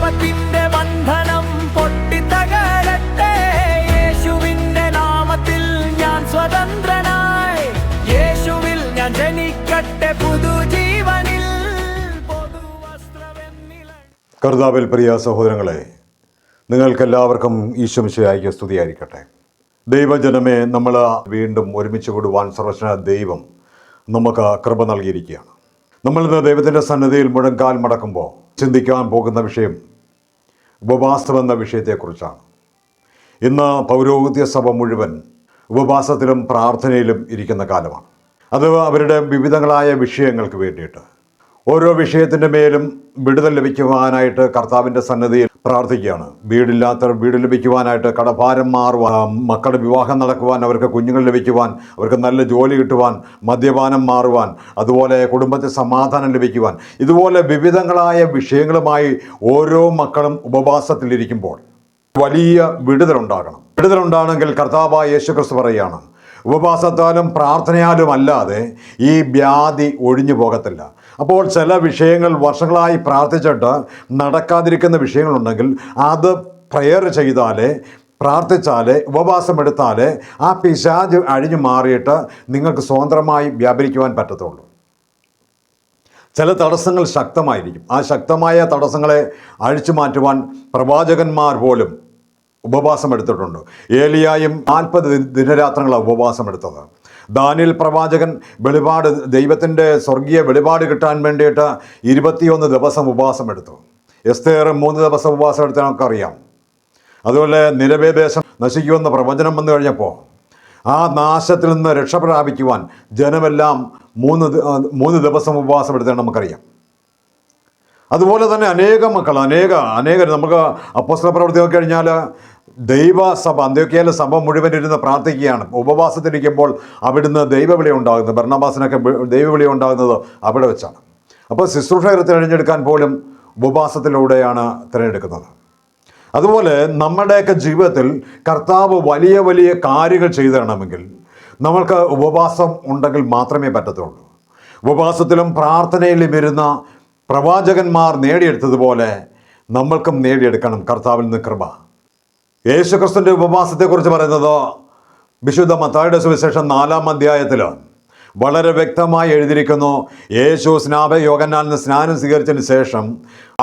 പാപത്തിന്റെ ബന്ധനം പൊട്ടിത്തകരട്ടെ. യേശുവിന്റെ നാമത്തിൽ ഞാൻ സ്വതന്ത്രനായി, യേശുവിൽ ഞാൻ ജനിക്കട്ടെ പുതുജീവനിൽ. കർത്താവിൽ പ്രിയ സഹോദരങ്ങളെ, നിങ്ങൾക്കെല്ലാവർക്കും ഈശോ മിശിഹായ്ക്ക് സ്തുതിയായിരിക്കട്ടെ. ദൈവജനമേ, നമ്മൾ വീണ്ടും ഒരുമിച്ച് കൂടുവാൻ സർവ്വശക്തനായ ദൈവം നമുക്ക് കൃപ നൽകിയിരിക്കുകയാണ്. നമ്മളിന്ന് ദൈവത്തിൻ്റെ സന്നിധിയിൽ മുഴങ്കാൽ മടക്കുമ്പോൾ ചിന്തിക്കാൻ പോകുന്ന വിഷയം ഉപവാസം എന്ന വിഷയത്തെക്കുറിച്ചാണ്. ഇന്ന് പൗരോഹിത്യ സഭ മുഴുവൻ ഉപവാസത്തിലും പ്രാർത്ഥനയിലും ഇരിക്കുന്ന കാലമാണ്. അത് അവരുടെ വിവിധങ്ങളായ വിഷയങ്ങൾക്ക് വേണ്ടിയിട്ട് ഓരോ വിഷയത്തിൻ്റെ മേലും വിടുതൽ ലഭിക്കുവാനായിട്ട് കർത്താവിൻ്റെ സന്നിധിയിൽ പ്രാർത്ഥിക്കുകയാണ്. വീടില്ലാത്തവർ വീട് ലഭിക്കുവാനായിട്ട്, കടഭാരം മാറുവാൻ, മക്കളുടെ വിവാഹം നടക്കുവാൻ, അവർക്ക് കുഞ്ഞുങ്ങൾ ലഭിക്കുവാൻ, അവർക്ക് നല്ല ജോലി കിട്ടുവാൻ, മദ്യപാനം മാറുവാൻ, അതുപോലെ കുടുംബത്തിൽ സമാധാനം ലഭിക്കുവാൻ, ഇതുപോലെ വിവിധങ്ങളായ വിഷയങ്ങളുമായി ഓരോ മക്കളും ഉപവാസത്തിലിരിക്കുമ്പോൾ വലിയ വിടുതലുണ്ടാകണം. വിടുതലുണ്ടാകണമെങ്കിൽ കർത്താവായ യേശുക്രിസ്തു പറയുകയാണ്, ഉപവാസത്താലും പ്രാർത്ഥനയാലും അല്ലാതെ ഈ വ്യാധി ഒഴിഞ്ഞു പോകത്തില്ല. അപ്പോൾ ചില വിഷയങ്ങൾ വർഷങ്ങളായി പ്രാർത്ഥിച്ചിട്ട് നടക്കാതിരിക്കുന്ന വിഷയങ്ങളുണ്ടെങ്കിൽ അത് പ്രയർ ചെയ്താലേ, പ്രാർത്ഥിച്ചാലേ, ഉപവാസമെടുത്താലേ ആ പിശാച് അഴിഞ്ഞു മാറിയിട്ട് നിങ്ങൾക്ക് സ്വതന്ത്രമായി വ്യാപരിക്കുവാൻ പറ്റത്തുള്ളൂ. ചില തടസ്സങ്ങൾ ശക്തമായിരിക്കും. ആ ശക്തമായ തടസ്സങ്ങളെ അഴിച്ചു മാറ്റുവാൻ പ്രവാചകന്മാർ പോലും ഉപവാസം എടുത്തിട്ടുണ്ട്. ഏലിയായും 40 ദിനരാത്രങ്ങളാണ് ഉപവാസം എടുത്തത്. ദാനിയേൽ പ്രവാചകൻ വെളിപാട്, ദൈവത്തിൻ്റെ സ്വർഗീയ വെളിപാട് കിട്ടാൻ വേണ്ടിയിട്ട് 21 ദിവസം ഉപവാസം എടുത്തു. എസ്തേർ 3 ദിവസം ഉപവാസം എടുത്ത് നമുക്കറിയാം. അതുപോലെ നിനവേ ദേശം നശിക്കുമെന്ന് പ്രവചനം വന്നു കഴിഞ്ഞപ്പോൾ ആ നാശത്തിൽ നിന്ന് രക്ഷ പ്രാപിക്കുവാൻ ജനമെല്ലാം 3 ദിവസം ഉപവാസം എടുത്താണ് നമുക്കറിയാം. അതുപോലെ തന്നെ അനേകം മക്കൾ, അനേകം നമുക്ക് അപ്പോസ്തല പ്രവൃത്തി നോക്കി കഴിഞ്ഞാൽ ദൈവസഭ, അന്ത്യോക്യയിലെ സഭ മുഴുവൻ ഇരുന്ന് പ്രാർത്ഥിക്കുകയാണ്. ഉപവാസത്തിരിക്കുമ്പോൾ അവിടുന്ന് ദൈവവിളി ഉണ്ടാകുന്നത്, ബർണ്ണബാസിനൊക്കെ ദൈവവിളി ഉണ്ടാകുന്നത് അവിടെ വെച്ചാണ്. അപ്പോൾ ശുശ്രൂഷകരെ തിരഞ്ഞെടുക്കാൻ പോലും ഉപവാസത്തിലൂടെയാണ് തിരഞ്ഞെടുക്കുന്നത്. അതുപോലെ നമ്മുടെയൊക്കെ ജീവിതത്തിൽ കർത്താവ് വലിയ വലിയ കാര്യങ്ങൾ ചെയ്തു തരണമെങ്കിൽ നമ്മൾക്ക് ഉപവാസം ഉണ്ടെങ്കിൽ മാത്രമേ പറ്റത്തുള്ളൂ. ഉപവാസത്തിലും പ്രാർത്ഥനയിലും ഇരുന്ന പ്രവാചകന്മാർ നേടിയെടുത്തതുപോലെ നമ്മൾക്കും നേടിയെടുക്കണം കർത്താവിൽ നിന്ന് കൃപ. യേശുക്രിസ്തുവിൻ്റെ ഉപവാസത്തെക്കുറിച്ച് പറയുന്നത് വിശുദ്ധ മത്തായിയുടെ സുവിശേഷം 4-ാം അധ്യായത്തിൽ വളരെ വ്യക്തമായി എഴുതിയിരിക്കുന്നു. യേശു യോഹന്നാനിൽ നിന്ന് സ്നാനം സ്വീകരിച്ചതിന് ശേഷം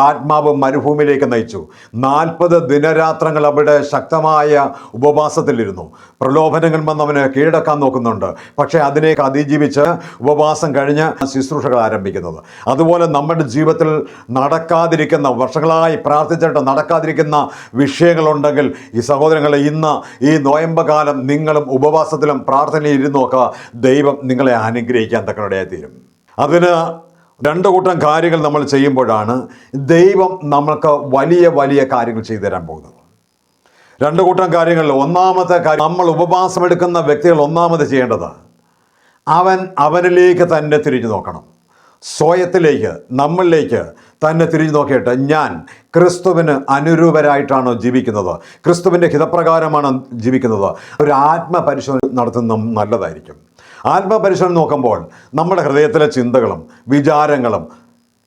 ആത്മാവ് മരുഭൂമിയിലേക്ക് നയിച്ചു. 40 ദിനരാത്രങ്ങൾ അവിടെ ശക്തമായ ഉപവാസത്തിലിരുന്നു. പ്രലോഭനങ്ങൾ വന്നവന് കീഴടക്കാൻ നോക്കുന്നുണ്ട്. പക്ഷേ അതിനെ അതിജീവിച്ച് ഉപവാസം കഴിഞ്ഞ് ശുശ്രൂഷകൾ ആരംഭിക്കുന്നത്. അതുപോലെ നമ്മുടെ ജീവിതത്തിൽ നടക്കാതിരിക്കുന്ന, വർഷങ്ങളായി പ്രാർത്ഥിച്ചിട്ട് നടക്കാതിരിക്കുന്ന വിഷയങ്ങളുണ്ടെങ്കിൽ ഈ സഹോദരങ്ങളെ, ഇന്ന് ഈ നോയമ്പ് കാലം നിങ്ങളും ഉപവാസത്തിലും പ്രാർത്ഥനയിൽ ഇരുന്ന് നോക്കുക. ദൈവം നിങ്ങളെ അനുഗ്രഹിക്കാൻ തക്കനിടയായി തീരും. അതിന് 2 കൂട്ടം കാര്യങ്ങൾ നമ്മൾ ചെയ്യുമ്പോഴാണ് ദൈവം നമ്മൾക്ക് വലിയ വലിയ കാര്യങ്ങൾ ചെയ്തു തരാൻ പോകുന്നത്. 2 കൂട്ടം കാര്യങ്ങളിൽ ഒന്നാമത്തെ കാര്യം, നമ്മൾ ഉപവാസമെടുക്കുന്ന വ്യക്തികൾ ഒന്നാമത് ചെയ്യേണ്ടത് അവനിലേക്ക് തന്നെ തിരിഞ്ഞു നോക്കണം. സ്വയത്തിലേക്ക്, നമ്മളിലേക്ക് തന്നെ തിരിഞ്ഞു നോക്കിയിട്ട് ഞാൻ ക്രിസ്തുവിന് അനുരൂപരായിട്ടാണോ ജീവിക്കുന്നത്, ക്രിസ്തുവിൻ്റെ ഹിതപ്രകാരമാണോ ജീവിക്കുന്നത്, ഒരു ആത്മപരിശോധന നടത്തുന്നത് നല്ലതായിരിക്കും. ആത്മപരിശോധന നോക്കുമ്പോൾ നമ്മുടെ ഹൃദയത്തിലെ ചിന്തകളും വിചാരങ്ങളും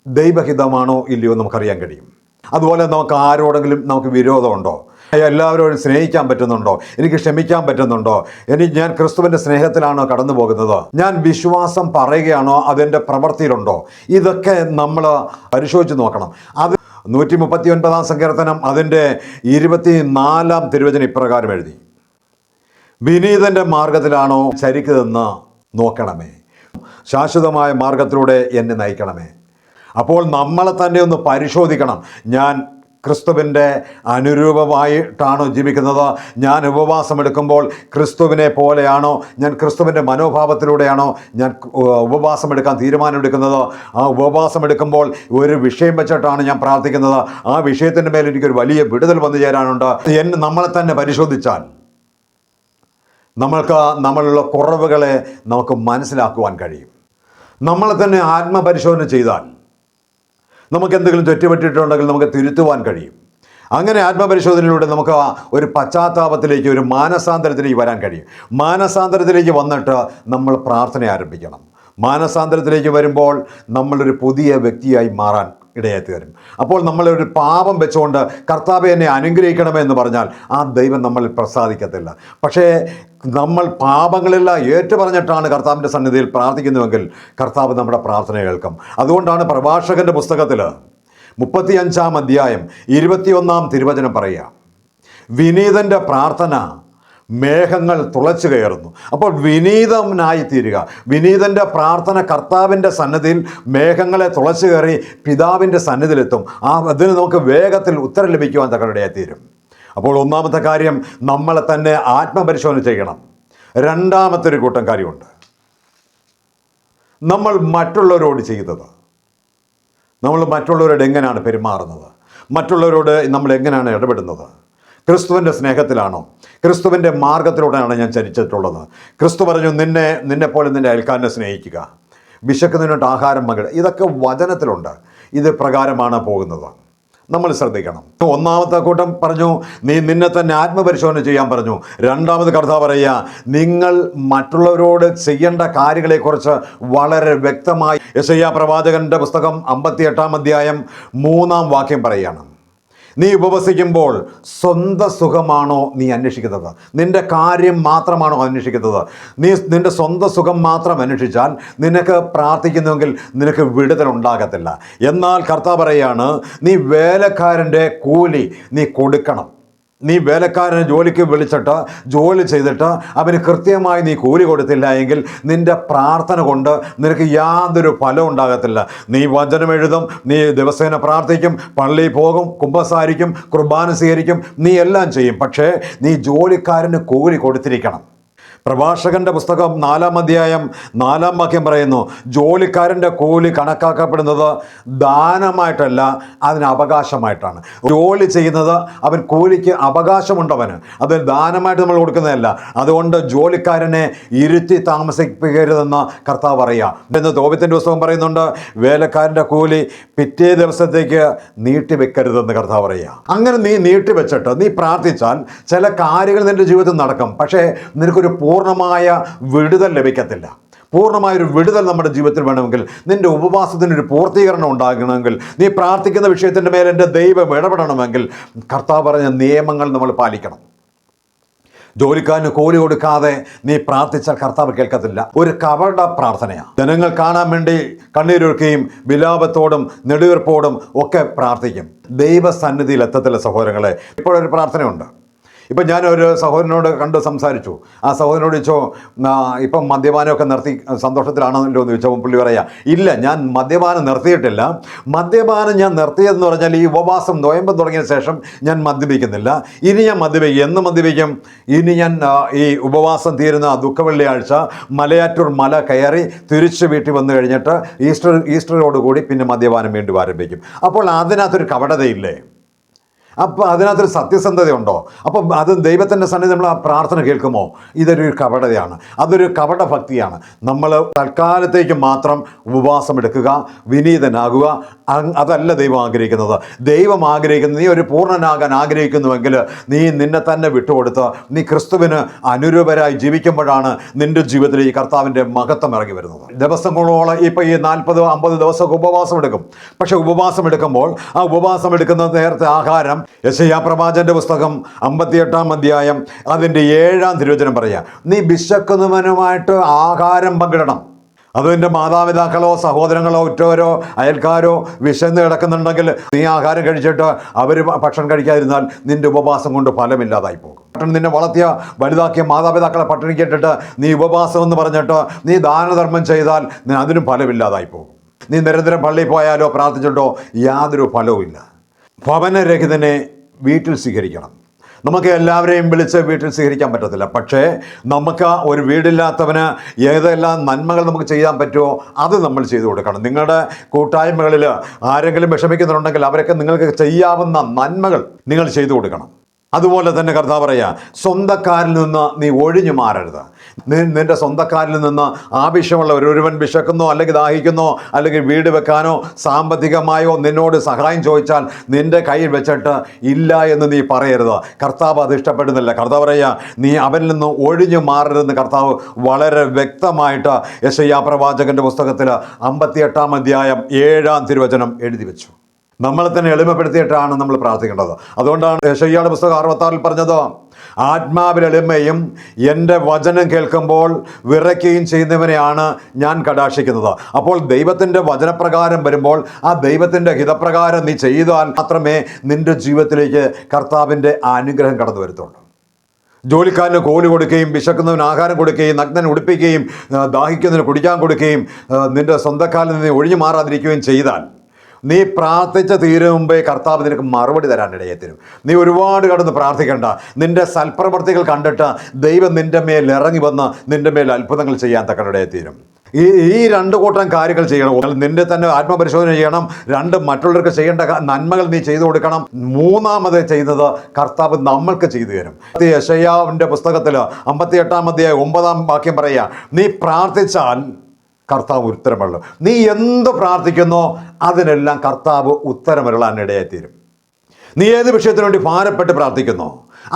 ദൈവഹിതമാണോ ഇല്ലയോ നമുക്കറിയാൻ കഴിയും. അതുപോലെ നമുക്ക് ആരോടെങ്കിലും നമുക്ക് വിരോധമുണ്ടോ, എല്ലാവരോടും സ്നേഹിക്കാൻ പറ്റുന്നുണ്ടോ, എനിക്ക് ക്ഷമിക്കാൻ പറ്റുന്നുണ്ടോ, ഞാൻ ക്രിസ്തുവിൻ്റെ സ്നേഹത്തിലാണോ കടന്നു പോകുന്നത്, ഞാൻ വിശ്വാസം പറയുകയാണോ അതെൻ്റെ പ്രവൃത്തിയിലുണ്ടോ, ഇതൊക്കെ നമ്മൾ പരിശോധിച്ച് നോക്കണം. അത് 139-ാം സങ്കീർത്തനം അതിൻ്റെ 24-ാം തിരുവചനം ഇപ്രകാരം എഴുതി, വിനീതൻ്റെ മാർഗത്തിലാണോ ചരിക്കുന്നതെന്ന് നോക്കണമേ, ശാശ്വതമായ മാർഗത്തിലൂടെ എന്നെ നയിക്കണമേ. അപ്പോൾ നമ്മളെ തന്നെ ഒന്ന് പരിശോധിക്കണം. ഞാൻ ക്രിസ്തുവിൻ്റെ അനുരൂപമായിട്ടാണോ ജീവിക്കുന്നത്, ഞാൻ ഉപവാസമെടുക്കുമ്പോൾ ക്രിസ്തുവിനെ പോലെയാണോ, ഞാൻ ക്രിസ്തുവിൻ്റെ മനോഭാവത്തിലൂടെയാണോ ഞാൻ ഉപവാസമെടുക്കാൻ തീരുമാനമെടുക്കുന്നത്, ആ ഉപവാസമെടുക്കുമ്പോൾ ഒരു വിഷയം വെച്ചിട്ടാണ് ഞാൻ പ്രാർത്ഥിക്കുന്നത്, ആ വിഷയത്തിൻ്റെ മേൽ എനിക്കൊരു വലിയ വിടുതൽ വന്നു ചേരാനുണ്ട്. നമ്മളെ തന്നെ പരിശോധിച്ചാൽ നമ്മളുള്ള കുറവുകളെ നമുക്ക് മനസ്സിലാക്കുവാൻ കഴിയും. നമ്മളെ തന്നെ ആത്മപരിശോധന ചെയ്താൽ നമുക്ക് എന്തെങ്കിലും തെറ്റുപറ്റിയിട്ടുണ്ടെങ്കിൽ നമുക്ക് തിരുത്തുവാൻ കഴിയും. അങ്ങനെ ആത്മപരിശോധനയിലൂടെ നമുക്ക് ഒരു പശ്ചാത്താപത്തിലേക്ക്, ഒരു മാനസാന്തരത്തിലേക്ക് വരാൻ കഴിയും. മാനസാന്തരത്തിലേക്ക് വന്നിട്ട് നമ്മൾ പ്രാർത്ഥന ആരംഭിക്കണം. മാനസാന്തരത്തിലേക്ക് വരുമ്പോൾ നമ്മളൊരു പുതിയ വ്യക്തിയായി മാറാൻ ഇടയായി വരും. അപ്പോൾ നമ്മളൊരു പാപം വെച്ചുകൊണ്ട് കർത്താവെ എന്നെ അനുഗ്രഹിക്കണമേ എന്ന് പറഞ്ഞാൽ ആ ദൈവം നമ്മളിൽ പ്രസാദിക്കത്തില്ല. പക്ഷേ നമ്മൾ പാപങ്ങളെല്ലാം ഏറ്റുപറഞ്ഞിട്ടാണ് കർത്താവിൻ്റെ സന്നിധിയിൽ പ്രാർത്ഥിക്കുന്നുവെങ്കിൽ കർത്താവ് നമ്മുടെ പ്രാർത്ഥന കേൾക്കും. അതുകൊണ്ടാണ് പ്രഭാഷകൻ്റെ പുസ്തകത്തിൽ 35-ാം അധ്യായം 21-ാം തിരുവചനം പറയുക, വിനീതൻ്റെ പ്രാർത്ഥന മേഘങ്ങൾ തുളച്ചു കയറുന്നു. അപ്പോൾ വിനീതനായി തീരുക. വിനീതൻ്റെ പ്രാർത്ഥന കർത്താവിൻ്റെ സന്നിധിയിൽ മേഘങ്ങളെ തുളച്ചു കയറി പിതാവിൻ്റെ സന്നിധിയിലെത്തും. അതിന് നമുക്ക് വേഗത്തിൽ ഉത്തരം ലഭിക്കുവാൻ തക്കനിടയായി തീരും. അപ്പോൾ ഒന്നാമത്തെ കാര്യം, നമ്മളെ തന്നെ ആത്മപരിശോധന ചെയ്യണം. രണ്ടാമത്തെ ഒരു കൂട്ടം കാര്യമുണ്ട്, നമ്മൾ മറ്റുള്ളവരോട് ചെയ്യുന്നത്. നമ്മൾ മറ്റുള്ളവരോട് എങ്ങനെയാണ് പെരുമാറുന്നത്? മറ്റുള്ളവരോട് നമ്മൾ എങ്ങനെയാണ് ഇടപെടുന്നത്? ക്രിസ്തുവിൻ്റെ സ്നേഹത്തിലാണോ? ക്രിസ്തുവിൻ്റെ മാർഗത്തിലൂടെയാണ് ഞാൻ ചരിച്ചിട്ടുള്ളത്. ക്രിസ്തു പറഞ്ഞു, നിന്നെപ്പോലെ നിൻ്റെ അയൽക്കാരനെ സ്നേഹിക്കുക, വിശക്കുന്നതിനോട്ട് ആഹാരം പങ്കിടുക. ഇതൊക്കെ വചനത്തിലുണ്ട്. ഇത് പ്രകാരമാണ് പോകുന്നത്. നമ്മൾ ശ്രദ്ധിക്കണം. ഒന്നാമത്തെ കൂട്ടം പറഞ്ഞു, നിന്നെ തന്നെ ആത്മപരിശോധന ചെയ്യാൻ പറഞ്ഞു. രണ്ടാമത് കർത്താവ് പറയുക, നിങ്ങൾ മറ്റുള്ളവരോട് ചെയ്യേണ്ട കാര്യങ്ങളെക്കുറിച്ച് വളരെ വ്യക്തമായി യെശയ്യാ പ്രവാചകന്റെ പുസ്തകം 58-ാം അധ്യായം 3-ാം വാക്യം പറയുകയാണ്, നീ ഉപവസിക്കുമ്പോൾ സ്വന്തം സുഖമാണോ നീ അന്വേഷിക്കുന്നത്? നിൻ്റെ കാര്യം മാത്രമാണോ അന്വേഷിക്കുന്നത്? നിൻ്റെ സ്വന്തം സുഖം മാത്രം അന്വേഷിച്ചാൽ നിനക്ക് പ്രാർത്ഥിക്കുന്നുവെങ്കിൽ നിനക്ക് വിടുതലുണ്ടാകത്തില്ല. എന്നാൽ കർത്താവ് പറയുകയാണ്, നീ വേലക്കാരൻ്റെ കൂലി നീ കൊടുക്കണം. നീ വേലക്കാരനെ ജോലിക്ക് വിളിച്ചിട്ട് ജോലി ചെയ്തിട്ട് അവന് കൃത്യമായി നീ കൂലി കൊടുത്തില്ല എങ്കിൽ നിൻ്റെ പ്രാർത്ഥന കൊണ്ട് നിനക്ക് യാതൊരു ഫലവും ഉണ്ടാകത്തില്ല. നീ വചനം എഴുതും, നീ ദിവസേന പ്രാർത്ഥിക്കും, പള്ളിയിൽ പോകും, കുമ്പസാരിക്കും, കുർബാന സ്വീകരിക്കും, നീ എല്ലാം ചെയ്യും. പക്ഷേ നീ ജോലിക്കാരന് കൂലി കൊടുത്തിരിക്കണം. പ്രഭാഷകന്റെ പുസ്തകം 4-ാം അധ്യായം 4-ാം വാക്യം പറയുന്നു, ജോലിക്കാരൻ്റെ കൂലി കണക്കാക്കപ്പെടുന്നത് ദാനമായിട്ടല്ല, അതിന് അവകാശമായിട്ടാണ്. ജോലി ചെയ്യുന്നത് അവൻ കൂലിക്ക് അവകാശമുണ്ടവന്, അത് ദാനമായിട്ട് നമ്മൾ കൊടുക്കുന്നതല്ല. അതുകൊണ്ട് ജോലിക്കാരനെ ഇരുത്തി താമസിപ്പിക്കരുതെന്ന് കർത്താവ് പറയുക. എന്ന് തോബിത്തിൻ്റെ പുസ്തകം പറയുന്നുണ്ട്, വേലക്കാരൻ്റെ കൂലി പിറ്റേ ദിവസത്തേക്ക് നീട്ടിവെക്കരുതെന്ന് കർത്താവ് പറയുക. അങ്ങനെ നീ നീട്ടിവെച്ചിട്ട് നീ പ്രാർത്ഥിച്ചാൽ ചില കാര്യങ്ങൾ നിൻ്റെ ജീവിതത്തിൽ നടക്കും. പക്ഷേ നിനക്കൊരു പൂർണ്ണമായ വിടുതൽ ലഭിക്കത്തില്ല. പൂർണ്ണമായൊരു വിടുതൽ നമ്മുടെ ജീവിതത്തിൽ വേണമെങ്കിൽ, നിൻ്റെ ഉപവാസത്തിനൊരു പൂർത്തീകരണം ഉണ്ടാകണമെങ്കിൽ, നീ പ്രാർത്ഥിക്കുന്ന വിഷയത്തിൻ്റെ മേൽ എൻ്റെ ദൈവം ഇടപെടണമെങ്കിൽ കർത്താവ് പറഞ്ഞ നിയമങ്ങൾ നമ്മൾ പാലിക്കണം. ജോലിക്കാരന് കൂലി കൊടുക്കാതെ നീ പ്രാർത്ഥിച്ചാൽ കർത്താവ് കേൾക്കത്തില്ല. ഒരു കപട പ്രാർത്ഥനയാണ്. ജനങ്ങൾ കാണാൻ വേണ്ടി കണ്ണീരൊഴുക്കുകയും വിലാപത്തോടും നെടുവീർപ്പോടും ഒക്കെ പ്രാർത്ഥിക്കും. ദൈവസന്നിധിയിൽ എത്തത്തില്ല സഹോദരങ്ങളെ. ഇപ്പോഴൊരു പ്രാർത്ഥനയുണ്ട്. ഇപ്പം ഞാനൊരു സഹോദരനോട് കണ്ട് സംസാരിച്ചു. ആ സഹോദരനോട് ചോദിച്ചോ, ഇപ്പം മദ്യപാനമൊക്കെ നിർത്തി സന്തോഷത്തിലാണല്ലോ എന്ന് ചോദിച്ചപ്പോൾ പുള്ളി പറയാ, ഇല്ല, ഞാൻ മദ്യപാനം നിർത്തിയിട്ടില്ല. മദ്യപാനം ഞാൻ നിർത്തിയതെന്ന് പറഞ്ഞാൽ ഈ ഉപവാസം നോയമ്പ് തുടങ്ങിയ ശേഷം ഞാൻ മദ്യപിക്കുന്നില്ല. ഇനി ഞാൻ മദ്യപിക്കും. എന്ന് മദ്യപിക്കും? ഇനി ഞാൻ ഈ ഉപവാസം തീരുന്ന ദുഃഖവെള്ളിയാഴ്ച മലയാറ്റൂർ മല കയറി തിരിച്ച് വീട്ടിൽ വന്നു കഴിഞ്ഞിട്ട് ഈസ്റ്ററോടുകൂടി പിന്നെ മദ്യപാനം വീണ്ടും ആരംഭിക്കും. അപ്പോൾ അതിനകത്തൊരു കപടതയില്ലേ? അപ്പോൾ അതിനകത്തൊരു സത്യസന്ധതയുണ്ടോ? അപ്പം അത് ദൈവത്തിൻ്റെ സന്നിധി നമ്മൾ ആ പ്രാർത്ഥന കേൾക്കുമോ? ഇതൊരു കപടതയാണ്, അതൊരു കപട ഭക്തിയാണ്. നമ്മൾ തൽക്കാലത്തേക്ക് മാത്രം ഉപവാസം എടുക്കുക, വിനീതനാകുക, അതല്ല ദൈവം ആഗ്രഹിക്കുന്നത്. ദൈവം ആഗ്രഹിക്കുന്നത്, നീ ഒരു പൂർണ്ണനാകാൻ ആഗ്രഹിക്കുന്നുവെങ്കിൽ നീ നിന്നെ തന്നെ വിട്ടുകൊടുത്ത് നീ ക്രിസ്തുവിന് അനുരൂപരായി ജീവിക്കുമ്പോഴാണ് നിൻ്റെ ജീവിതത്തിൽ ഈ കർത്താവിൻ്റെ മഹത്വം ഇറങ്ങി വരുന്നത്. ദിവസങ്ങളോളം ഇപ്പോൾ ഈ 40-50 ദിവസമൊക്കെ ഉപവാസം എടുക്കും. പക്ഷെ ഉപവാസം എടുക്കുമ്പോൾ ആ ഉപവാസം എടുക്കുന്ന നേരത്തെ ആഹാരം യെശയ്യാ പ്രവാചകന്റെ പുസ്തകം 58-ാം അധ്യായം അതിൻ്റെ 7-ാം തിരുവചനം പറയാം, നീ വിശക്കുന്നവനുമായിട്ട് ആഹാരം പങ്കിടണം. അത് എൻ്റെ മാതാപിതാക്കളോ സഹോദരങ്ങളോ ഉറ്റവരോ അയൽക്കാരോ വിശന്ന് കിടക്കുന്നുണ്ടെങ്കിൽ നീ ആഹാരം കഴിച്ചിട്ട് അവർ ഭക്ഷണം കഴിക്കാതിരുന്നാൽ നിൻ്റെ ഉപവാസം കൊണ്ട് ഫലമില്ലാതായി പോകും. നിന്നെ വളർത്തിയ വലുതാക്കിയ മാതാപിതാക്കളെ പട്ടിണി കേട്ടിട്ട് നീ ഉപവാസം എന്ന് പറഞ്ഞിട്ട് നീ ദാനധർമ്മം ചെയ്താൽ അതിനും ഫലമില്ലാതായി പോകും. നീ നിരന്തരം പള്ളിയിൽ പോയാലോ പ്രാർത്ഥിച്ചിട്ടോ യാതൊരു ഫലവും ഇല്ല. ഭവനരഹിതനെ വീട്ടിൽ സ്വീകരിക്കണം. നമുക്ക് എല്ലാവരെയും വിളിച്ച് വീട്ടിൽ സ്വീകരിക്കാൻ പറ്റത്തില്ല. പക്ഷേ നമുക്ക് ഒരു വീടില്ലാത്തവന് ഏതെല്ലാം നന്മകൾ നമുക്ക് ചെയ്യാൻ പറ്റുമോ അത് നമ്മൾ ചെയ്തു കൊടുക്കണം. നിങ്ങളുടെ കൂട്ടായ്മകളിൽ ആരെങ്കിലും വിഷമിക്കുന്നുണ്ടെങ്കിൽ അവരൊക്കെ നിങ്ങൾക്ക് ചെയ്യാവുന്ന നന്മകൾ നിങ്ങൾ ചെയ്തു കൊടുക്കണം. അതുപോലെ തന്നെ കർത്താവ് പറയുക, സ്വന്തക്കാരിൽ നിന്ന് നീ ഒഴിഞ്ഞു മാറരുത്. നിൻ്റെ സ്വന്തക്കാരിൽ നിന്ന് ആവശ്യമുള്ളവർ, ഒരുവൻ വിശക്കുന്നോ അല്ലെങ്കിൽ ദാഹിക്കുന്നോ അല്ലെങ്കിൽ വീട് വെക്കാനോ സാമ്പത്തികമായോ നിന്നോട് സഹായം ചോദിച്ചാൽ നിൻ്റെ കയ്യിൽ വെച്ചിട്ട് ഇല്ല എന്ന് നീ പറയരുത്. കർത്താവ് അത് ഇഷ്ടപ്പെടുന്നില്ല. കർത്താവ് പറയുക, നീ അവനിൽ നിന്ന് ഒഴിഞ്ഞു മാറരുതെന്ന് കർത്താവ് വളരെ വ്യക്തമായിട്ട് യെശയ്യാ പ്രവാചകന്റെ പുസ്തകത്തിൽ 58-ാം അധ്യായം 7-ാം തിരുവചനം എഴുതി വെച്ചു. നമ്മളെ തന്നെ എളിമപ്പെടുത്തിയിട്ടാണ് നമ്മൾ പ്രാർത്ഥിക്കേണ്ടത്. അതുകൊണ്ടാണ് യെശയ്യായുടെ പുസ്തകം 66 പറഞ്ഞത്, ആത്മാവിൽ എളിമയും എൻ്റെ വചനം കേൾക്കുമ്പോൾ വിറയ്ക്കുകയും ചെയ്യുന്നവനെയാണ് ഞാൻ കടാക്ഷിക്കുന്നത്. അപ്പോൾ ദൈവത്തിൻ്റെ വചനപ്രകാരം വരുമ്പോൾ ആ ദൈവത്തിൻ്റെ ഹിതപ്രകാരം നീ ചെയ്താൽ മാത്രമേ നിൻ്റെ ജീവിതത്തിലേക്ക് കർത്താവിൻ്റെ അനുഗ്രഹം കടന്നു വരുത്തുള്ളൂ. ജോലിക്കാരന് കൂലി കൊടുക്കുകയും വിശക്കുന്നവന് ആഹാരം കൊടുക്കുകയും നഗ്നന് ഉടുപ്പിക്കുകയും ദാഹിക്കുന്നതിന് കുടിക്കാൻ കൊടുക്കുകയും നിൻ്റെ സ്വന്തക്കാലിൽ നിന്ന് ഒഴിഞ്ഞു മാറാതിരിക്കുകയും ചെയ്താൽ നീ പ്രാർത്ഥിച്ച തീരും മുമ്പേ കർത്താവ് നിനക്ക് മറുപടി തരാനിടയെ തരും. നീ ഒരുപാട് കടന്ന് പ്രാർത്ഥിക്കേണ്ട. നിന്റെ സൽപ്രവർത്തികൾ കണ്ടിട്ട് ദൈവം നിന്റെ മേൽ ഇറങ്ങി വന്ന് നിന്റെ മേൽ അത്ഭുതങ്ങൾ ചെയ്യാൻ തക്കനിടയെ തീരും. ഈ രണ്ട് കൂട്ടം കാര്യങ്ങൾ ചെയ്യണം. നിന്റെ തന്നെ ആത്മപരിശോധന ചെയ്യണം. രണ്ട്, മറ്റുള്ളവർക്ക് ചെയ്യേണ്ട നന്മകൾ നീ ചെയ്തു കൊടുക്കണം. മൂന്നാമത് ചെയ്യുന്നത് കർത്താവ് നമ്മൾക്ക് ചെയ്തു തരും. യെശയ്യാവിൻ്റെ പുസ്തകത്തിൽ 58 അധ്യായം 9 വാക്യം പറയുക, നീ പ്രാർത്ഥിച്ചാൽ കർത്താവ് ഉത്തരമരുളും. നീ എന്ത് പ്രാർത്ഥിക്കുന്നോ അതിനെല്ലാം കർത്താവ് ഉത്തരമരുളാനിടയായിത്തീരും. നീ ഏത് വിഷയത്തിനു വേണ്ടി ഭാരപ്പെട്ട് പ്രാർത്ഥിക്കുന്നോ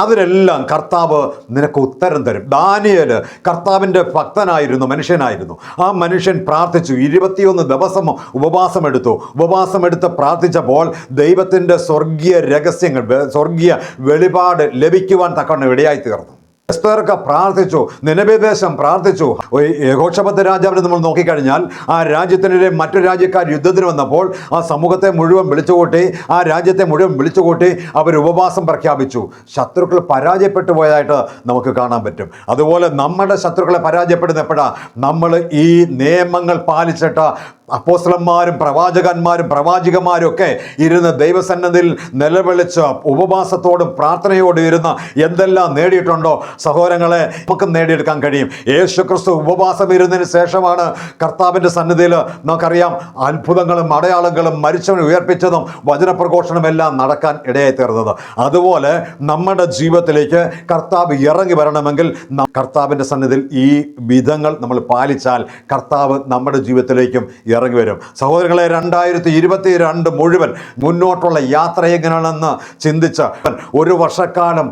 അതിനെല്ലാം കർത്താവ് നിനക്ക് ഉത്തരം തരും. ദാനിയേൽ കർത്താവിൻ്റെ ഭക്തനായിരുന്നു, മനുഷ്യനായിരുന്നു. ആ മനുഷ്യൻ പ്രാർത്ഥിച്ചു. 21 ദിവസം ഉപവാസമെടുത്ത് പ്രാർത്ഥിച്ചപ്പോൾ ദൈവത്തിൻ്റെ സ്വർഗീയ രഹസ്യങ്ങൾ, സ്വർഗീയ വെളിപാട് ലഭിക്കുവാൻ തക്കവണ്ണം ഇടയായി തീർന്നു. എസ്തേറൊക്കെ പ്രാർത്ഥിച്ചു, നിനവേ ദേശം പ്രാർത്ഥിച്ചു. യെഹോശഫത്ത് രാജാവിനെ നമ്മൾ നോക്കിക്കഴിഞ്ഞാൽ ആ രാജ്യത്തിനെതിരെ മറ്റു രാജ്യക്കാർ യുദ്ധത്തിന് വന്നപ്പോൾ ആ സമൂഹത്തെ മുഴുവൻ വിളിച്ചുകൂട്ടി, ആ രാജ്യത്തെ മുഴുവൻ വിളിച്ചുകൂട്ടി അവർ ഉപവാസം പ്രഖ്യാപിച്ചു. ശത്രുക്കൾ പരാജയപ്പെട്ടു പോയതായിട്ട് നമുക്ക് കാണാൻ പറ്റും. അതുപോലെ നമ്മുടെ ശത്രുക്കളെ പരാജയപ്പെടുന്ന എപ്പോഴാണ്? നമ്മൾ ഈ നിയമങ്ങൾ പാലിച്ചിട്ട് അപ്പോസ്തലന്മാരും പ്രവാചകന്മാരും പ്രവാചികമാരും ഒക്കെ ഇരുന്ന് ദൈവസന്നിധിയിൽ നിലവിളിച്ച് ഉപവാസത്തോടും പ്രാർത്ഥനയോടും ഇരുന്ന് എന്തെല്ലാം നേടിയിട്ടുണ്ടോ സഹോദരങ്ങളെ, നമുക്ക് നേടിയെടുക്കാൻ കഴിയും. യേശുക്രിസ്തു ഉപവാസം ഇരുന്നതിന് ശേഷമാണ് കർത്താവിൻ്റെ സന്നിധിയിൽ നമുക്കറിയാം അത്ഭുതങ്ങളും അടയാളങ്ങളും മരിച്ചവനെ ഉയർപ്പിച്ചതും വചനപ്രഘോഷണം എല്ലാം നടക്കാൻ ഇടയായി തീർന്നത്. അതുപോലെ നമ്മുടെ ജീവിതത്തിലേക്ക് കർത്താവ് ഇറങ്ങി വരണമെങ്കിൽ കർത്താവിൻ്റെ സന്നിധിയിൽ ഈ വിധങ്ങൾ നമ്മൾ പാലിച്ചാൽ കർത്താവ് നമ്മുടെ ജീവിതത്തിലേക്കും ഇറങ്ങി വരും. സഹോദരങ്ങളെ, 2022 മുഴുവൻ മുന്നോട്ടുള്ള യാത്ര എങ്ങനെയാണെന്ന് ചിന്തിച്ച് 1 വർഷക്കാലം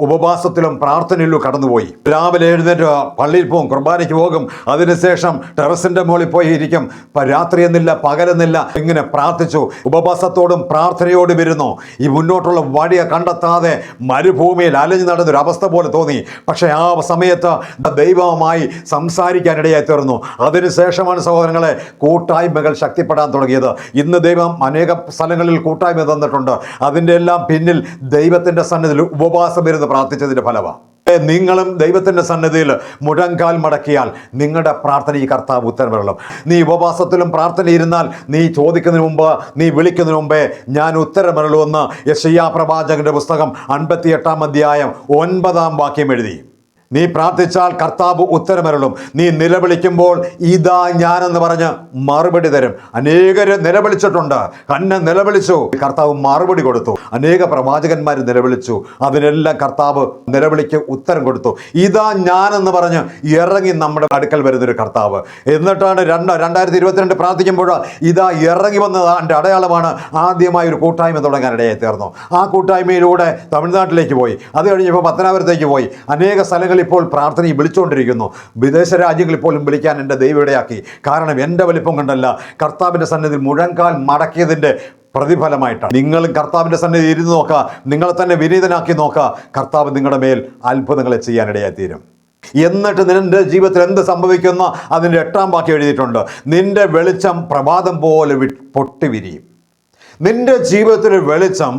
ഉപവാസത്തിലും പ്രാർത്ഥനയിലും കടന്നുപോയി. രാവിലെ എഴുന്നേറ്റ് പള്ളിയിൽ പോകും, കുർബാനയ്ക്ക് പോകും, അതിനുശേഷം ടെറസിൻ്റെ മുകളിൽ പോയി ഇരിക്കും. രാത്രി എന്നില്ല പകലെന്നില്ല ഇങ്ങനെ പ്രാർത്ഥിച്ചു. ഉപവാസത്തോടും പ്രാർത്ഥനയോടും ഇരുന്നു. ഈ മുന്നോട്ടുള്ള വഴിയെ കണ്ടെത്താതെ മരുഭൂമിയിൽ അലഞ്ഞു നടന്നൊരു അവസ്ഥ പോലെ തോന്നി. പക്ഷേ ആ സമയത്ത് ദൈവവുമായി സംസാരിക്കാനിടയായി തീർന്നു. അതിനുശേഷമാണ് സഹോദരങ്ങളെ കൂട്ടായ്മകൾ ശക്തിപ്പെടാൻ തുടങ്ങിയത്. ഇന്ന് ദൈവം അനേക സ്ഥലങ്ങളിൽ കൂട്ടായ്മ തന്നിട്ടുണ്ട്. അതിൻ്റെ എല്ലാം പിന്നിൽ ദൈവത്തിൻ്റെ സന്നിധിയിൽ ഉപവാസം ഇരുന്ന് പ്രാർത്ഥിച്ചതിൻ്റെ ഫലമാണ്. നിങ്ങളും ദൈവത്തിൻ്റെ സന്നിധിയിൽ മുഴങ്കാൽ മടക്കിയാൽ നിങ്ങളുടെ പ്രാർത്ഥനയ്ക്ക് കർത്താവ് ഉത്തരമരുളും. നീ ഉപവാസത്തിലും പ്രാർത്ഥനയിരുന്നാൽ നീ ചോദിക്കുന്നതിന് മുമ്പ്, നീ വിളിക്കുന്നതിന് മുമ്പേ ഞാൻ ഉത്തരമരുളുമെന്ന് യെശയ്യാ പ്രവാചകന്റെ പുസ്തകം 58 അധ്യായം 9 വാക്യം എഴുതി. നീ പ്രാർത്ഥിച്ചാൽ കർത്താവ് ഉത്തരമരുളും. നീ നിലവിളിക്കുമ്പോൾ ഇതാ ഞാനെന്ന് പറഞ്ഞ് മറുപടി തരും. അനേകര് നിലവിളിച്ചിട്ടുണ്ട്. ഹന്ന നിലവിളിച്ചു, കർത്താവ് മറുപടി കൊടുത്തു. അനേക പ്രവാചകന്മാർ നിലവിളിച്ചു, അതിനെല്ലാം കർത്താവ് നിലവിളിക്ക് ഉത്തരം കൊടുത്തു. ഇതാ ഞാനെന്ന് പറഞ്ഞ് ഇറങ്ങി നമ്മുടെ അടുക്കൽ വരുന്നൊരു കർത്താവ്. എന്നിട്ടാണ് 2022 പ്രാർത്ഥിക്കുമ്പോൾ ഇതാ ഇറങ്ങി വന്നത് എൻ്റെ അടയാളമാണ്. ആദ്യമായി ഒരു കൂട്ടായ്മ തുടങ്ങാനിടയായി തീർന്നു. ആ കൂട്ടായ്മയിലൂടെ തമിഴ്നാട്ടിലേക്ക് പോയി, അത് കഴിഞ്ഞപ്പോൾ പത്തനാപുരത്തേക്ക് പോയി. അനേക സ്ഥലങ്ങളിൽ ഇപ്പോൾ പ്രാർത്ഥനയെ വിളിച്ചുകൊണ്ടിരിക്കുന്നു. വിദേശ രാജ്യങ്ങളിൽ പോലും വിളിക്കാൻ എൻ്റെ ദൈവം ഇടയാക്കി. കാരണം എൻ്റെ വലിപ്പം കൊണ്ടല്ല, കർത്താവിൻ്റെ സന്നിധിയിൽ മുഴങ്കാൽ മടക്കിയതിൻ്റെ പ്രതിഫലമായിട്ടാണ്. നിങ്ങളും കർത്താവിൻ്റെ സന്നിധി ഇരുന്ന് നോക്കുക, നിങ്ങളെ തന്നെ വിനീതനാക്കി നോക്കുക. കർത്താവ് നിങ്ങളുടെ മേൽ അത്ഭുതങ്ങളെ ചെയ്യാനിടയായി തീരും. എന്നിട്ട് നിന്റെ ജീവിതത്തിൽ എന്ത് സംഭവിക്കുന്ന അതിൻ്റെ 8 വാക്യം എഴുതിയിട്ടുണ്ട്. നിന്റെ വെളിച്ചം പ്രഭാതം പോലെ പൊട്ടിവിരിയും. നിന്റെ ജീവിതത്തിലെ വെളിച്ചം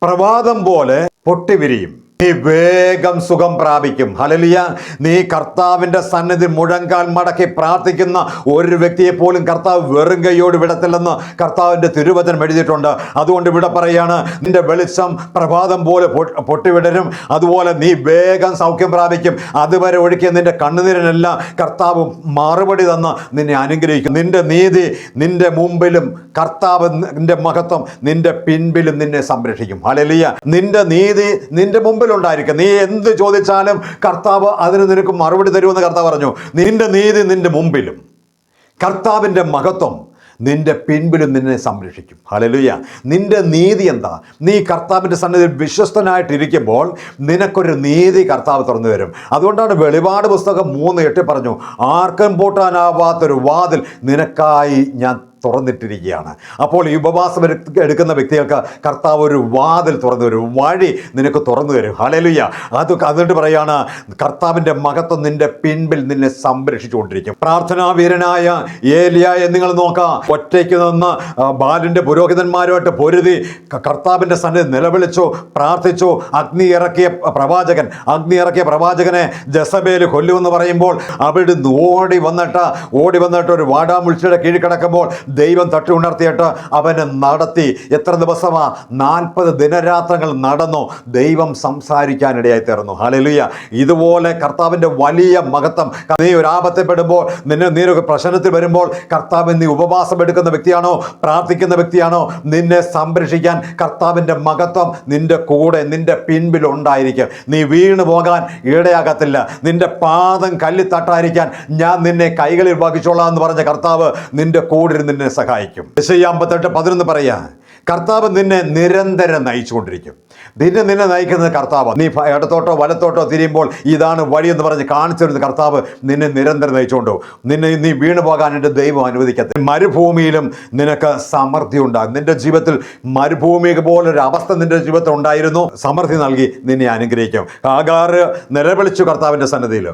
പ്രഭാതം പോലെ പൊട്ടിവിരിയും. നീ വേഗം സുഖം പ്രാപിക്കും. ഹല്ലേലൂയ. നീ കർത്താവിൻ്റെ സന്നിധി മുഴങ്കാൽ മടക്കി പ്രാർത്ഥിക്കുന്ന ഒരു വ്യക്തിയെ പോലും കർത്താവ് വെറും കൈയോട് വിടത്തില്ലെന്ന് കർത്താവിൻ്റെ തിരുവചനം എഴുതിയിട്ടുണ്ട്. അതുകൊണ്ട് ഇവിടെ പറയാണ്, നിന്റെ വെളിച്ചം പ്രഭാതം പോലെ പൊട്ടിവിടരും. അതുപോലെ നീ വേഗം സൗഖ്യം പ്രാപിക്കും. അതുവരെ ഒഴുക്കിയ നിന്റെ കണ്ണുനീരിനെല്ലാം കർത്താവ് മറുപടി തന്ന് നിന്നെ അനുഗ്രഹിക്കും. നിന്റെ നീതി നിന്റെ മുമ്പിലും കർത്താവിൻ്റെ മഹത്വം നിന്റെ പിൻപിലും നിന്നെ സംരക്ഷിക്കും. ഹല്ലേലൂയ. നിന്റെ നീതി നിന്റെ മുമ്പിൽ ഉണ്ടായിരിക്കും. നീ എന്ത് ചോദിച്ചാലും കർത്താവ് അതിന് നിനക്ക് മറുപടി തരുമെന്ന് കർത്താവ് പറഞ്ഞു. നിന്റെ നീതി നിന്റെ മുമ്പിലും കർത്താവിൻ്റെ മഹത്വം നിന്റെ പിൻപിലും നിന്നെ സംരക്ഷിക്കും. ഹല്ലേലൂയ. നിന്റെ നീതി എന്താ? നീ കർത്താവിൻ്റെ സന്നിധിയിൽ വിശ്വസ്തനായിട്ടിരിക്കുമ്പോൾ നിനക്കൊരു നീതി കർത്താവ് തുറന്നു തരും. അതുകൊണ്ടാണ് വെളിപാട് പുസ്തകം 3:8 പറഞ്ഞു, ആർക്കും പൂട്ടാനാവാത്തൊരു വാതിൽ നിനക്കായി ഞാൻ തുറന്നിട്ടിരിക്കുകയാണ്. അപ്പോൾ ഈ ഉപവാസം എടുക്കുന്ന വ്യക്തികൾക്ക് കർത്താവ് ഒരു വാതിൽ തുറന്നു തരും, വഴി നിനക്ക് തുറന്നു തരും. ഹല്ലേലൂയ. അതുകൊണ്ട് പറയാണ്, കർത്താവിൻ്റെ മഹത്വം നിന്റെ പിൻപിൽ നിന്നെ സംരക്ഷിച്ചുകൊണ്ടിരിക്കും. പ്രാർത്ഥനാ വീരനായ ഏലിയായെ നിങ്ങൾ നോക്കാം. ഒറ്റയ്ക്ക് നിന്ന് ബാലിൻ്റെ പുരോഹിതന്മാരുമായിട്ട് പൊരുതി കർത്താവിൻ്റെ സന്നിധി നിലവിളിച്ചു, പ്രാർത്ഥിച്ചു. അഗ്നി ഇറക്കിയ പ്രവാചകനെ ജസബേൽ കൊല്ലുമെന്ന് പറയുമ്പോൾ അവിടുന്ന് ഓടി വന്നിട്ട് ഒരു വാടാമുൾച്ചയുടെ കീഴിൽ കിടക്കുമ്പോൾ ദൈവം തട്ടി ഉണർത്തിയിട്ട് അവനെ നടത്തി. എത്ര ദിവസമാ? 40 ദിനരാത്രങ്ങൾ നടന്നു. ദൈവം സംസാരിക്കാനിടയായി തീർന്നു. ഹല്ലേലൂയ. ഇതുപോലെ കർത്താവിൻ്റെ വലിയ മഹത്വം. നീ ഒരു ആപത്തപ്പെടുമ്പോൾ, നീ ഒരു പ്രശ്നത്തിൽ വരുമ്പോൾ കർത്താവ്, നീ ഉപവാസം എടുക്കുന്ന വ്യക്തിയാണോ, പ്രാർത്ഥിക്കുന്ന വ്യക്തിയാണോ, നിന്നെ സംരക്ഷിക്കാൻ കർത്താവിൻ്റെ മഹത്വം നിന്റെ കൂടെ, നിന്റെ പിൻപിൽ ഉണ്ടായിരിക്കും. നീ വീണു പോകാൻ ഇടയാകത്തില്ല. നിന്റെ പാദം കല്ലിൽ തട്ടാതിരിക്കാൻ ഞാൻ നിന്നെ കൈകളിൽ വഹിച്ചോളാം എന്ന് പറഞ്ഞ കർത്താവ് നിന്റെ കൂടെ നിന്നെ സഹായിക്കും. യെശയ്യാ 58:11 പറയാ, കർത്താവ് നിന്നെ നിരന്തരം നയിച്ചുകൊണ്ടിരിക്കും. നിന്നെ നയിക്കുന്നത് കർത്താവ്. നീ ഇടത്തോട്ടോ വലത്തോട്ടോ തിരിയുമ്പോൾ ഇതാണ് വഴി എന്ന് പറഞ്ഞ് കാണിച്ചു തരുന്ന കർത്താവ് നിന്നെ നിരന്തരം നയിച്ചുകൊണ്ടു. നീ വീണു പോകാൻ എൻ്റെ ദൈവം അനുവദിക്കത്തില്ല. മരുഭൂമിയിലും നിനക്ക് സമൃദ്ധി ഉണ്ടാകും. നിന്റെ ജീവിതത്തിൽ മരുഭൂമി പോലൊരു അവസ്ഥ നിന്റെ ജീവിതത്തിൽ ഉണ്ടായിരുന്നു. സമൃദ്ധി നൽകി നിന്നെ അനുഗ്രഹിക്കും. ഹാഗാർ നിലവിളിച്ചു കർത്താവിൻ്റെ സന്നിധിയിൽ.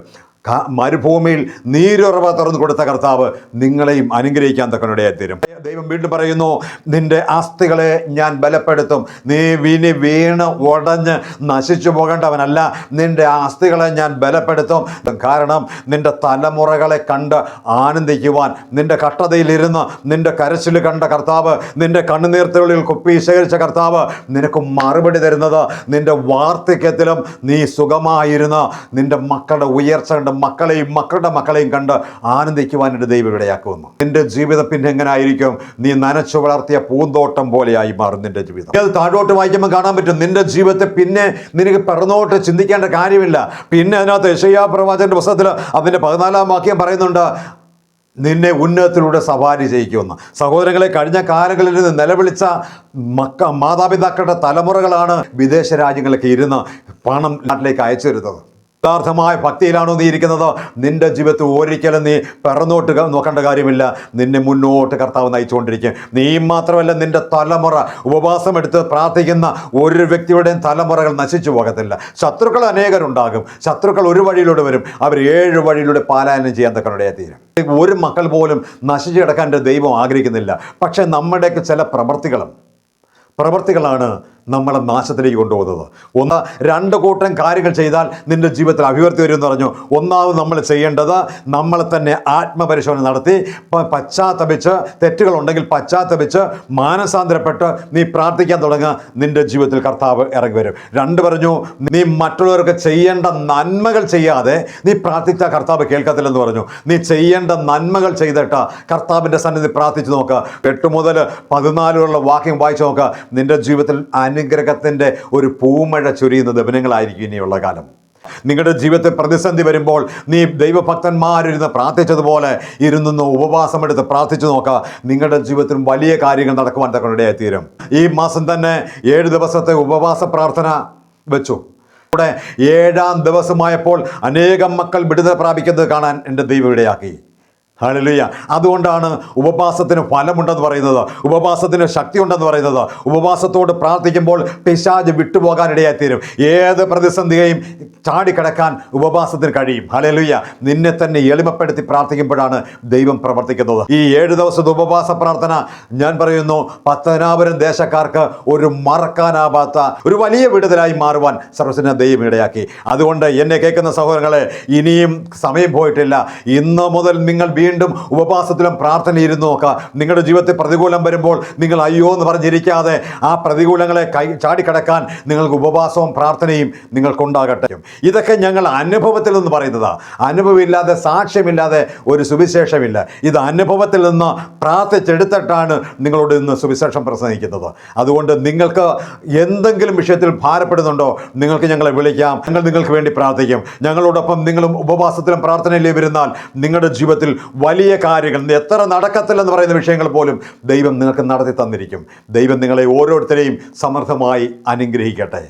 മരുഭൂമിയിൽ നീരുറവ തുറന്നു കൊടുത്ത കർത്താവ് നിങ്ങളെയും അനുഗ്രഹിക്കാൻ തക്കനിടയായിത്തീരും. ദൈവം വീണ്ടും പറയുന്നു, നിന്റെ അസ്ഥികളെ ഞാൻ ബലപ്പെടുത്തും. നീ വീണ് ഉടഞ്ഞ് നശിച്ചു പോകേണ്ടവനല്ല, നിന്റെ അസ്ഥികളെ ഞാൻ ബലപ്പെടുത്തും. കാരണം നിന്റെ തലമുറകളെ കണ്ട് ആനന്ദിക്കുവാൻ, നിന്റെ കഷ്ടതയിലിരുന്ന് നിന്റെ കരച്ചിൽ കണ്ട കർത്താവ്, നിന്റെ കണ്ണുനീർത്തുള്ളിൽ കുപ്പി ശേഖരിച്ച കർത്താവ് നിനക്ക് മറുപടി തരുന്നത് നിന്റെ വാർദ്ധക്യത്തിലും നീ സുഖമായിരുന്ന നിന്റെ മക്കളുടെ ഉയർച്ച കണ്ട് മക്കളുടെ മക്കളെയും കണ്ട് ആനന്ദിക്കുവാനായിട്ട് ദൈവം ഇടയാക്കുമെന്ന്. നിന്റെ ജീവിതം പിന്നെ എങ്ങനെ ആയിരിക്കും? നീ നനച്ചു വളർത്തിയ പൂന്തോട്ടം പോലെയായി മാറും നിന്റെ ജീവിതം. അത് താഴോട്ട് വായിക്കുമ്പോൾ കാണാൻ പറ്റും. നിന്റെ ജീവിതത്തെ പിന്നെ നിനക്ക് പിറന്നോട്ട് ചിന്തിക്കേണ്ട കാര്യമില്ല. പിന്നെ അതിനകത്ത് യെശയ്യാ പ്രവാചകന്റെ പുസ്തകത്തിൽ അതിൻ്റെ 14-ാം വാക്യം പറയുന്നുണ്ട്, നിന്നെ ഉന്നതത്തിലൂടെ സവാരി ചെയ്യിക്കുമെന്ന്. സഹോദരങ്ങളെ, കഴിഞ്ഞ കാലങ്ങളിൽ നിന്ന് നിലവിളിച്ച മാതാപിതാക്കളുടെ തലമുറകളാണ് വിദേശ രാജ്യങ്ങളിലേക്ക് ഇരുന്ന് പണം നാട്ടിലേക്ക് അയച്ചു തരുന്നത്. യഥാർത്ഥമായ ഭക്തിയിലാണോ നീ ഇരിക്കുന്നത്? നിന്റെ ജീവിതത്തിൽ ഒരിക്കലും നീ പിറന്നോട്ട് നോക്കേണ്ട കാര്യമില്ല. നിന്നെ മുന്നോട്ട് കർത്താവ് നയിച്ചുകൊണ്ടിരിക്കും. നീ മാത്രമല്ല, നിന്റെ തലമുറ ഉപവാസം എടുത്ത് പ്രാർത്ഥിക്കുന്ന ഒരു വ്യക്തിയുടെയും തലമുറകൾ നശിച്ചു പോകത്തില്ല. ശത്രുക്കൾ അനേകരുണ്ടാകും. ശത്രുക്കൾ ഒരു വഴിയിലൂടെ വരും. അവർ 7 വഴിയിലൂടെ പാലായനം ചെയ്യാൻ തക്കനിടയായി തീരും. ഒരു മക്കൾ പോലും നശിച്ചു കിടക്കാൻ ദൈവം ആഗ്രഹിക്കുന്നില്ല. പക്ഷേ നമ്മുടെയൊക്കെ ചില പ്രവർത്തികളാണ് നമ്മളെ നാശത്തിലേക്ക് കൊണ്ടുപോകുന്നത്. 2 കൂട്ടം കാര്യങ്ങൾ ചെയ്താൽ നിന്റെ ജീവിതത്തിൽ അഭിവൃദ്ധി വരും എന്ന് പറഞ്ഞു. ഒന്നാമത് നമ്മൾ ചെയ്യേണ്ടത്, നമ്മളെ തന്നെ ആത്മപരിശോധന നടത്തി പശ്ചാത്തപിച്ച്, തെറ്റുകളുണ്ടെങ്കിൽ പശ്ചാത്തപിച്ച് മാനസാന്തരപ്പെട്ട് നീ പ്രാർത്ഥിക്കാൻ തുടങ്ങുക. നിന്റെ ജീവിതത്തിൽ കർത്താവ് ഇറങ്ങി വരും. 2 പറഞ്ഞു, നീ മറ്റുള്ളവർക്ക് ചെയ്യേണ്ട നന്മകൾ ചെയ്യാതെ നീ പ്രാർത്ഥിച്ചാൽ കർത്താവ് കേൾക്കത്തില്ലെന്ന് പറഞ്ഞു. നീ ചെയ്യേണ്ട നന്മകൾ ചെയ്തിട്ട് കർത്താവിൻ്റെ സന്നിധി പ്രാർത്ഥിച്ചു നോക്കുക. 8 മുതൽ 14 വാക്യം വായിച്ചു നോക്കുക. നിന്റെ ജീവിതത്തിൽ അനുഗ്രഹത്തിൻ്റെ ഒരു പൂമഴ ചൊരിയുന്ന ദിവനങ്ങളായിരിക്കും ഇനിയുള്ള കാലം. നിങ്ങളുടെ ജീവിതത്തിൽ പ്രതിസന്ധി വരുമ്പോൾ നീ ദൈവഭക്തന്മാരിരുന്ന് പ്രാർത്ഥിച്ചതുപോലെ ഇരുന്ന് ഉപവാസമെടുത്ത് പ്രാർത്ഥിച്ചു നോക്കുക. നിങ്ങളുടെ ജീവിതത്തിൽ വലിയ കാര്യങ്ങൾ നടക്കുവാൻ തക്കനിടയായി തീരും. ഈ മാസം തന്നെ 7 ദിവസത്തെ ഉപവാസ പ്രാർത്ഥന വെച്ചു. ഇവിടെ 7-ാം ദിവസമായപ്പോൾ അനേകം മക്കൾ വിടുതൽ പ്രാപിക്കുന്നത് കാണാൻ എൻ്റെ ദൈവം ഇടയാക്കി. ഹല്ലേലൂയ. അതുകൊണ്ടാണ് ഉപവാസത്തിന് ഫലമുണ്ടെന്ന് പറയുന്നത്, ഉപവാസത്തിന് ശക്തി ഉണ്ടെന്ന് പറയുന്നത്. ഉപവാസത്തോട് പ്രാർത്ഥിക്കുമ്പോൾ പിശാച് വിട്ടുപോകാനിടയായിത്തീരും. ഏത് പ്രതിസന്ധിയെയും ചാടിക്കടക്കാൻ ഉപവാസത്തിന് കഴിയും. ഹല്ലേലൂയ. നിന്നെ തന്നെ എളിമപ്പെടുത്തി പ്രാർത്ഥിക്കുമ്പോഴാണ് ദൈവം പ്രവർത്തിക്കുന്നത്. ഈ 7 ദിവസത്തെ ഉപവാസ പ്രാർത്ഥന ഞാൻ പറയുന്നു, 10,000 ദേശക്കാർക്ക് ഒരു മറക്കാനാവാത്ത ഒരു വലിയ വിടുതലായി മാറുവാൻ സർവ്വസന ദൈവം ഇടയാക്കി. അതുകൊണ്ട് എന്നെ കേൾക്കുന്ന സഹോദരങ്ങളെ, ഇനിയും സമയം പോയിട്ടില്ല. ഇന്ന് മുതൽ നിങ്ങൾ വീണ്ടും ഉപവാസത്തിലും പ്രാർത്ഥനയിരുന്ന് നോക്കുക. നിങ്ങളുടെ ജീവിതത്തിൽ പ്രതികൂലം വരുമ്പോൾ നിങ്ങൾ അയ്യോ എന്ന് പറഞ്ഞിരിക്കാതെ ആ പ്രതികൂലങ്ങളെ ചാടിക്കടക്കാൻ നിങ്ങൾക്ക് ഉപവാസവും പ്രാർത്ഥനയും നിങ്ങൾക്കുണ്ടാകട്ടെ. ഇതൊക്കെ ഞങ്ങൾ അനുഭവത്തിൽ നിന്ന് പറയുന്നതാണ്. അനുഭവമില്ലാതെ, സാക്ഷ്യമില്ലാതെ ഒരു സുവിശേഷമില്ല. ഇത് അനുഭവത്തിൽ നിന്ന് പ്രാർത്ഥിച്ചെടുത്തിട്ടാണ് നിങ്ങളോട് ഇന്ന് സുവിശേഷം പ്രസംഗിക്കുന്നത്. അതുകൊണ്ട് നിങ്ങൾക്ക് എന്തെങ്കിലും വിഷയത്തിൽ ഭാരപ്പെടുന്നുണ്ടോ, നിങ്ങൾക്ക് ഞങ്ങളെ വിളിക്കാം. ഞങ്ങൾ നിങ്ങൾക്ക് വേണ്ടി പ്രാർത്ഥിക്കും. ഞങ്ങളോടൊപ്പം നിങ്ങളും ഉപവാസത്തിലും പ്രാർത്ഥനയിലും ഇരുന്നാൽ നിങ്ങളുടെ ജീവിതത്തിൽ വലിയ കാര്യങ്ങൾ, എത്ര നടക്കത്തില്ലെന്ന് പറയുന്ന വിഷയങ്ങൾ പോലും ദൈവം നിങ്ങൾക്ക് നടത്തി തന്നിരിക്കും. ദൈവം നിങ്ങളെ ഓരോരുത്തരെയും സമൃദ്ധമായി അനുഗ്രഹിക്കട്ടെ.